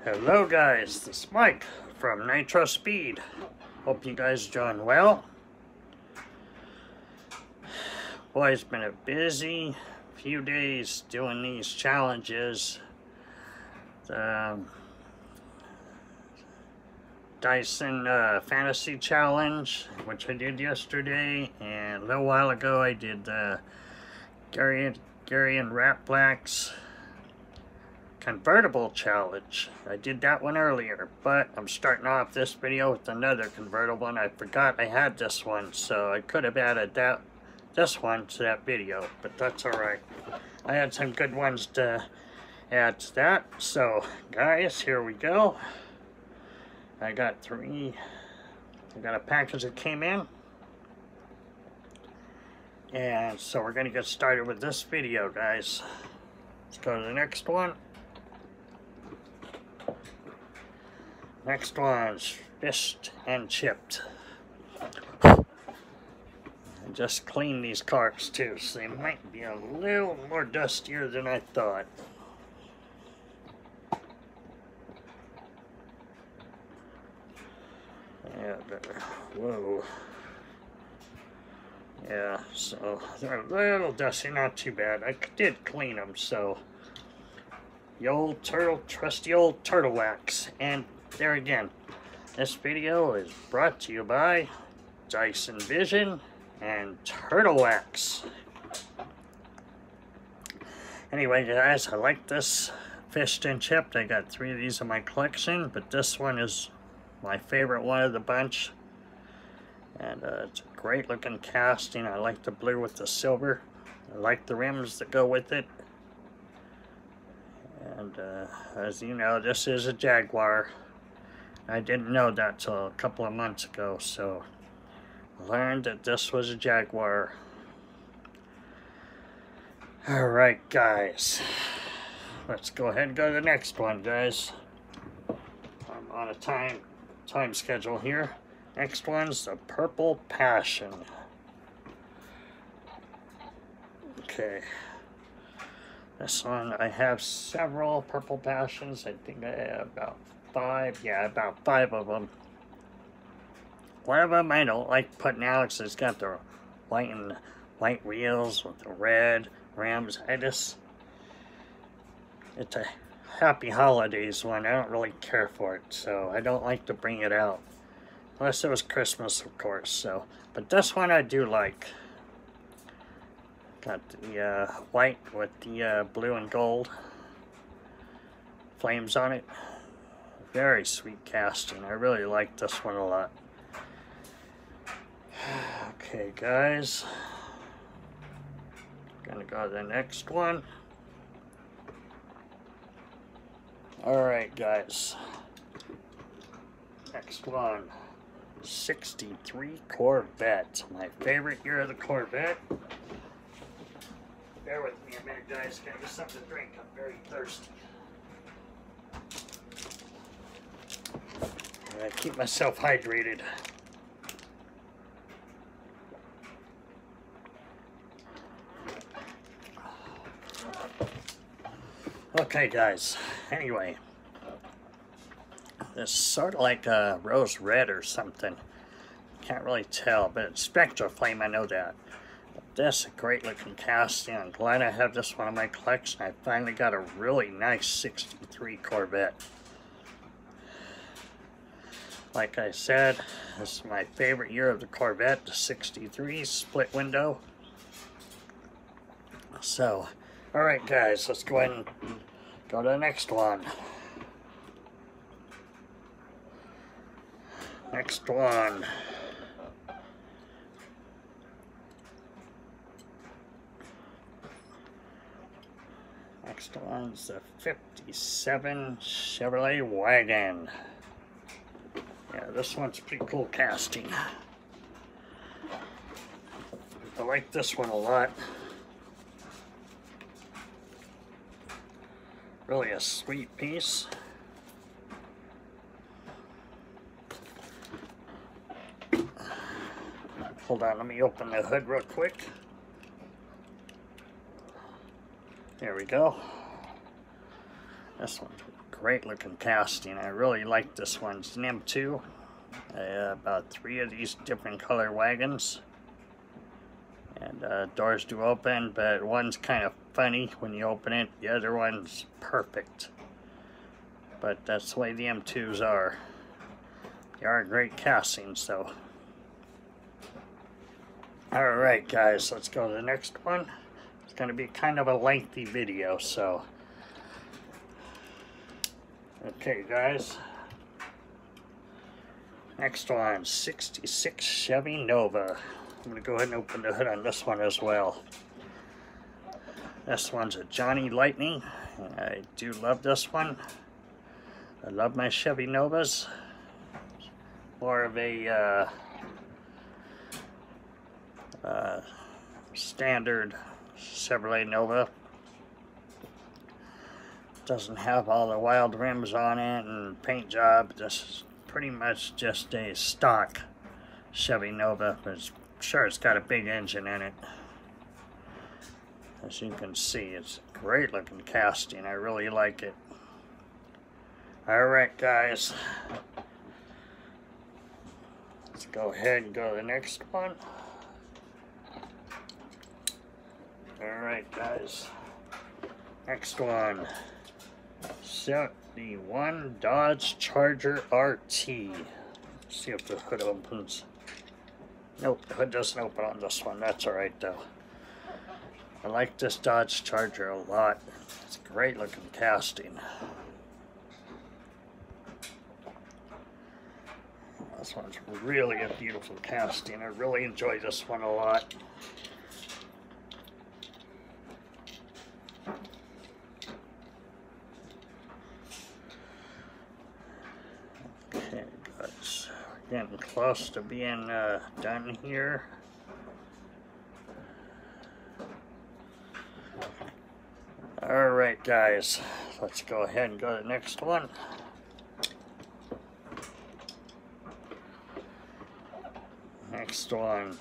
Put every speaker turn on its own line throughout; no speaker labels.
Hello guys, this is Mike from Nitro Speed. Hope you guys are doing well. Boy, it's been a busy few days doing these challenges. The Dyson Fantasy Challenge, which I did yesterday, and a little while ago I did the Gary and Rat Black's convertible challenge. I did that one earlier, but I'm starting off this video with another convertible, and I forgot I had this one, so I could have added this one to that video, but that's alright. I had some good ones to add to that. So guys, here we go. I got a package that came in, and so we're gonna get started with this video, guys. Let's go to the next one. Next one's fished and chipped. I just cleaned these carts too, so they might be a little more dustier than I thought. Yeah, better. Whoa. Yeah, so they're a little dusty, not too bad. I did clean them, so the old trusty old turtle wax. And there again, this video is brought to you by Dyson Vision and Turtle Wax. Anyway guys, I like this fished and chipped. I got 3 of these in my collection, but this one is my favorite one of the bunch. And it's a great looking casting. I like the blue with the silver. I like the rims that go with it. And as you know, this is a Jaguar. I didn't know that till a couple of months ago, so I learned that this was a Jaguar. Alright guys, let's go ahead and go to the next one, guys. I'm on a time schedule here. Next one's the Purple Passion. Okay. This one, I have several Purple Passions. I think I have about 5. Yeah, about 5 of them. One of them I don't like putting out because it's got the white wheels with the red rims. It's a Happy Holidays one. I don't really care for it, so I don't like to bring it out. Unless it was Christmas, of course. So, but this one I do like. Got the white with the blue and gold flames on it. Very sweet casting. I really like this one a lot. Okay, guys. Gonna go to the next one. Alright, guys. Next one. 63 Corvette. My favorite year of the Corvette. Bear with me a minute, guys. Gotta get something to drink. I'm very thirsty. I keep myself hydrated. Okay, guys. Anyway, this is sort of like a rose red or something. Can't really tell, but it's Spectra Flame. I know that. This is a great looking casting. I'm glad I have this one in my collection. I finally got a really nice 63 Corvette. Like I said, this is my favorite year of the Corvette, the 63 split window. So, alright guys, let's go ahead and go to the next one. Next one. Next one's the 57 Chevrolet Wagon. Yeah, this one's pretty cool casting. I like this one a lot. Really a sweet piece. Hold on, let me open the hood real quick. There we go. This one's great looking casting. I really like this one. It's an M2. About 3 of these different color wagons. And doors do open, but one's kind of funny when you open it. The other one's perfect. But that's the way the M2s are. They are great castings, though. Alright guys, let's go to the next one. It's going to be kind of a lengthy video, so... Okay guys. Next one, 66 Chevy Nova. I'm going to go ahead and open the hood on this one as well. This one's a Johnny Lightning. I do love this one. I love my Chevy Novas. More of a standard Chevrolet Nova. Doesn't have all the wild rims on it and paint job. This is pretty much just a stock Chevy Nova, but sure it's got a big engine in it. As you can see, it's a great looking casting. I really like it. Alright guys, let's go ahead and go to the next one. Alright guys, next one, 71 Dodge Charger RT. Let's see if the hood opens. Nope, the hood doesn't open on this one. That's alright though. I like this Dodge Charger a lot. It's a great looking casting. This one's really a beautiful casting. I really enjoy this one a lot. Okay guys, we're getting close to being done here. Alright guys, let's go ahead and go to the next one. Next one,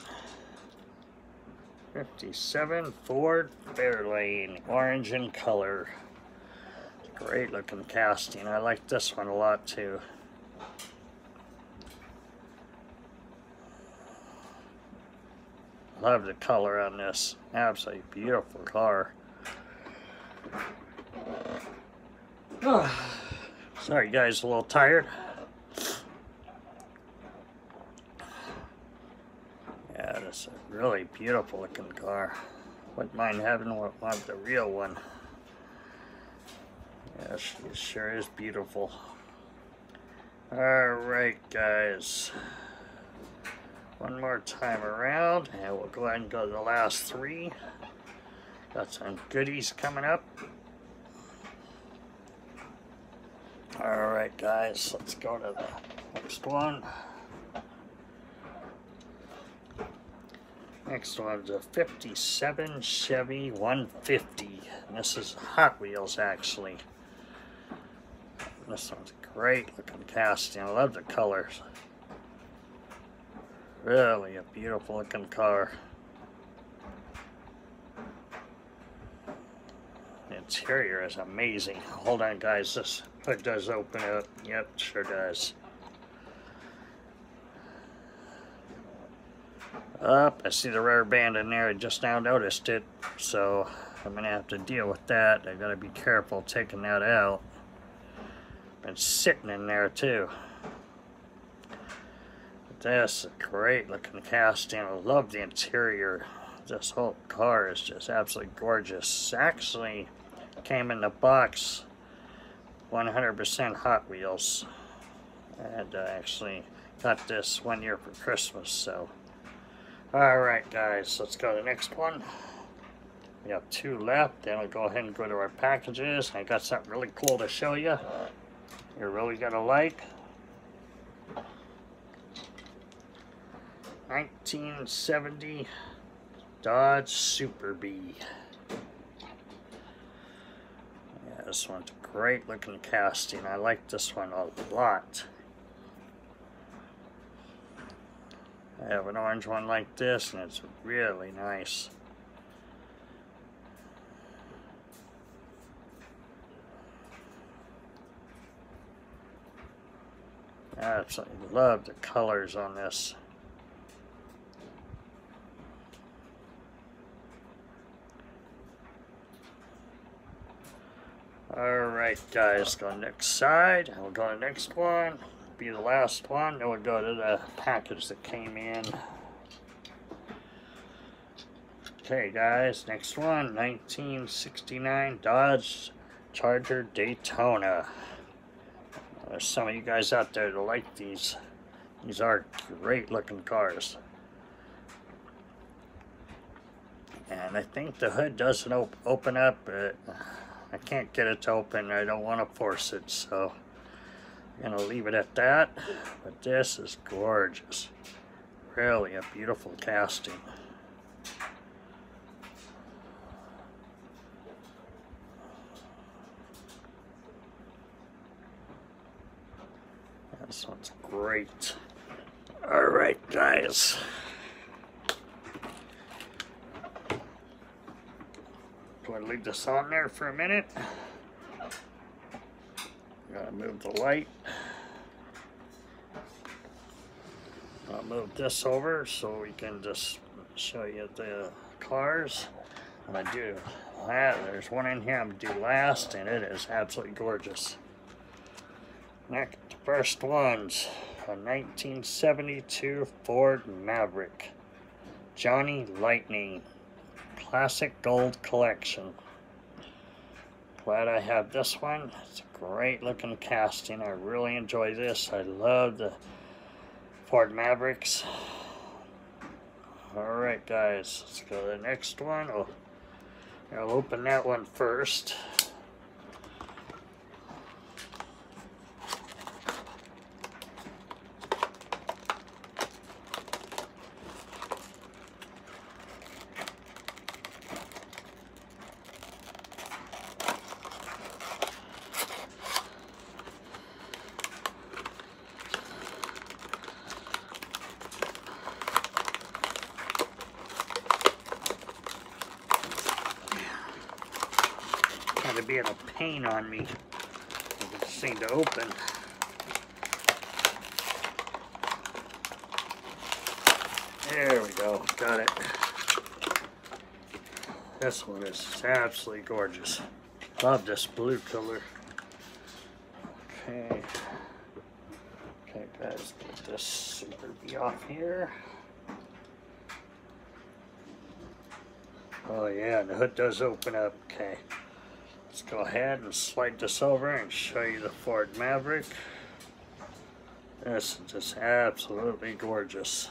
57 Ford Fairlane, orange in color. Great looking casting. I like this one a lot too. Love the color on this. Absolutely beautiful car. Sorry guys, a little tired. Yeah, this is a really beautiful looking car. Wouldn't mind having one of the real one. Yeah, she sure is beautiful. Alright guys. One more time around, and we'll go ahead and go to the last 3. Got some goodies coming up. Alright guys, let's go to the next one. Next one's a 57 Chevy 150. And this is Hot Wheels actually. This one's great looking casting. I love the colors. Really a beautiful looking car. The interior is amazing. Hold on guys, this hood does open up. Yep, sure does. I see the rubber band in there. I just now noticed it, so I'm gonna have to deal with that. I gotta be careful taking that out. It's sitting in there too. But this is a great looking casting. I love the interior. This whole car is just absolutely gorgeous. Actually came in the box 100% Hot Wheels. And I actually got this one year for Christmas, so. Alright guys, let's go to the next one. We have 2 left, then we'll go ahead and go to our packages. I got something really cool to show you. You're really gonna like. 1970 Dodge Super Bee. Yeah, this one's a great looking casting. I like this one a lot. I have an orange one like this, and it's really nice. Absolutely love the colors on this. Alright guys, go next side. We'll go to the next one. Be the last one. Then we'll go to the package that came in. Okay guys, next one. 1969 Dodge Charger Daytona. There's some of you guys out there that like these. These are great looking cars. And I think the hood doesn't open up, but I can't get it to open. I don't want to force it, so I'm going to leave it at that. But this is gorgeous. Really a beautiful casting. This one's great. Alright guys. Do I leave this on there for a minute? Gotta move the light. I'll move this over so we can just show you the cars. I'm gonna do that. There's one in here I'm gonna do last, and it is absolutely gorgeous. Next, first one's a 1972 Ford Maverick. Johnny Lightning. Classic Gold Collection. Glad I have this one. It's a great looking casting. I really enjoy this. I love the Ford Mavericks. Alright guys, let's go to the next one. I'll open that one first. Kind of being a pain on me. It doesn't seem to open. There we go. Got it. This one is absolutely gorgeous. Love this blue color. Okay. Okay, guys, get this super be off here. Oh yeah, the hood does open up. Okay. Let's go ahead and slide this over and show you the Ford Maverick. This is just absolutely gorgeous.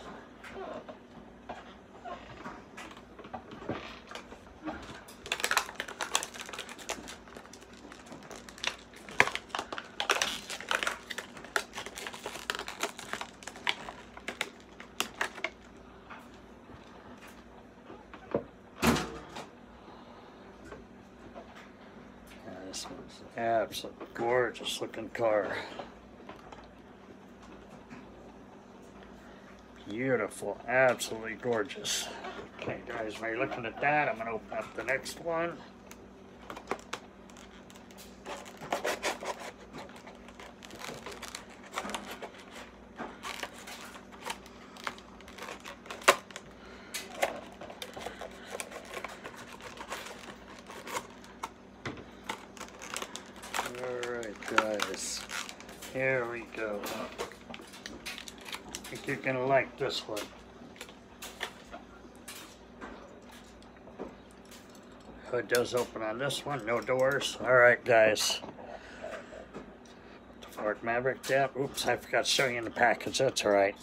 This one's an absolutely gorgeous looking car. Beautiful, absolutely gorgeous. Okay guys, while you're looking at that, I'm going to open up the next one. Guys, here we go. I think you're gonna like this one. Hood does open on this one, no doors. Alright guys, the Ford Maverick down. Oops, I forgot to show you in the package. That's alright.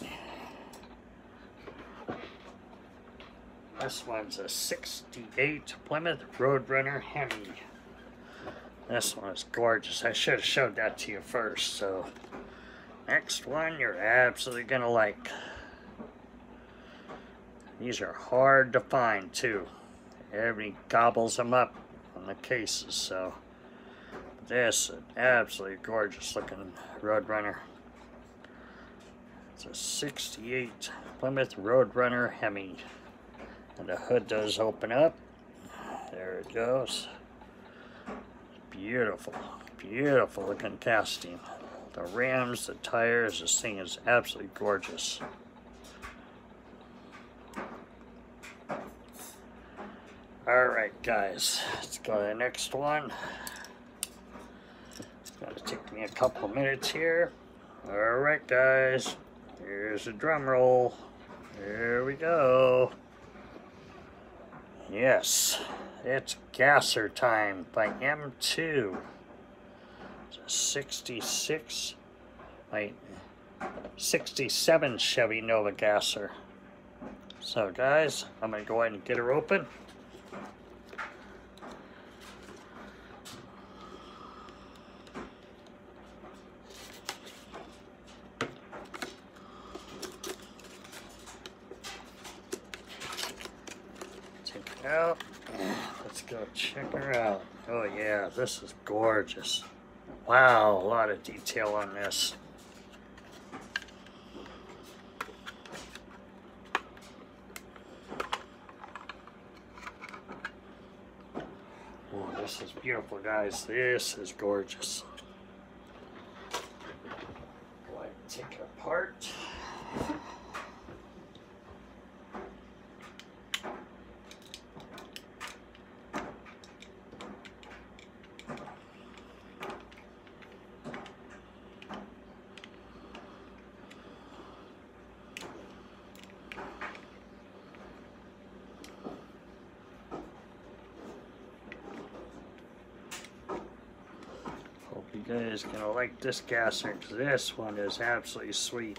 This one's a 68 Plymouth Roadrunner Hemi. This one is gorgeous. I should have showed that to you first. So, next one you're absolutely going to like. These are hard to find too. Everybody gobbles them up on the cases. So, this is an absolutely gorgeous looking Roadrunner. It's a 68 Plymouth Roadrunner Hemi. And the hood does open up. There it goes. Beautiful, beautiful looking casting. The rims, the tires, this thing is absolutely gorgeous. Alright guys, let's go to the next one. It's going to take me a couple minutes here. Alright guys, here's a drum roll. Here we go. Yes, it's Gasser Time by M2. It's a 67 Chevy Nova Gasser. So guys, I'm going to go ahead and get her open. Out. Let's go check her out. Oh yeah, this is gorgeous. Wow, a lot of detail on this. Oh, this is beautiful, guys. This is gorgeous. Go ahead and take it apart. You guys are gonna like this gasser because this one is absolutely sweet.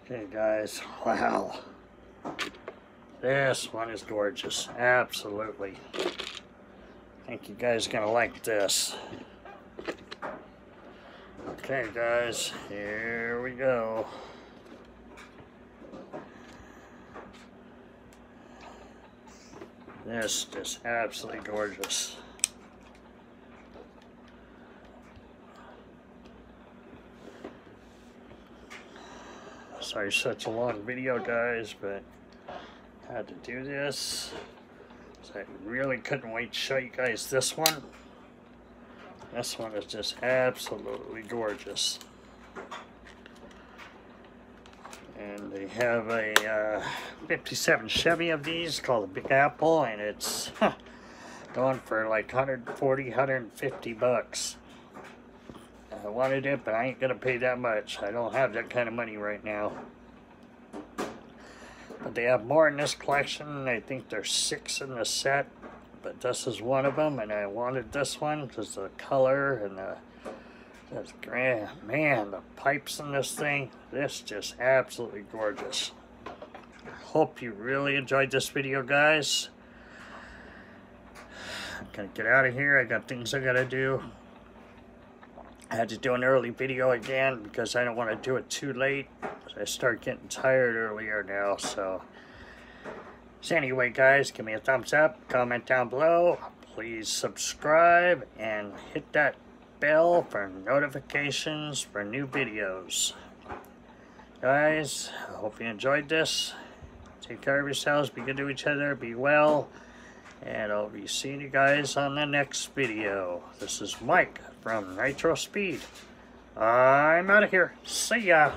Okay guys, wow, this one is gorgeous, absolutely. I think you guys are gonna like this. Okay guys, here we go. This is absolutely gorgeous. Sorry, such a long video, guys, but I had to do this. So I really couldn't wait to show you guys this one. This one is just absolutely gorgeous. And they have a 57 Chevy of these called the Big Apple, and it's going for like 140, 150 bucks. I wanted it, but I ain't gonna pay that much. I don't have that kind of money right now. But they have more in this collection. I think there's 6 in the set, but this is one of them, and I wanted this one because the color and that's grand. Man, the pipes in this thing, this just absolutely gorgeous. Hope you really enjoyed this video, guys. I'm gonna get out of here. I got things I gotta do. I had to do an early video again because I don't want to do it too late. I start getting tired earlier now. So anyway, guys, give me a thumbs up, comment down below, please subscribe, and hit that bell for notifications for new videos. Guys, I hope you enjoyed this. Take care of yourselves, be good to each other, be well, and I'll be seeing you guys on the next video. This is Mike from Nitro Speed. I'm out of here. See ya.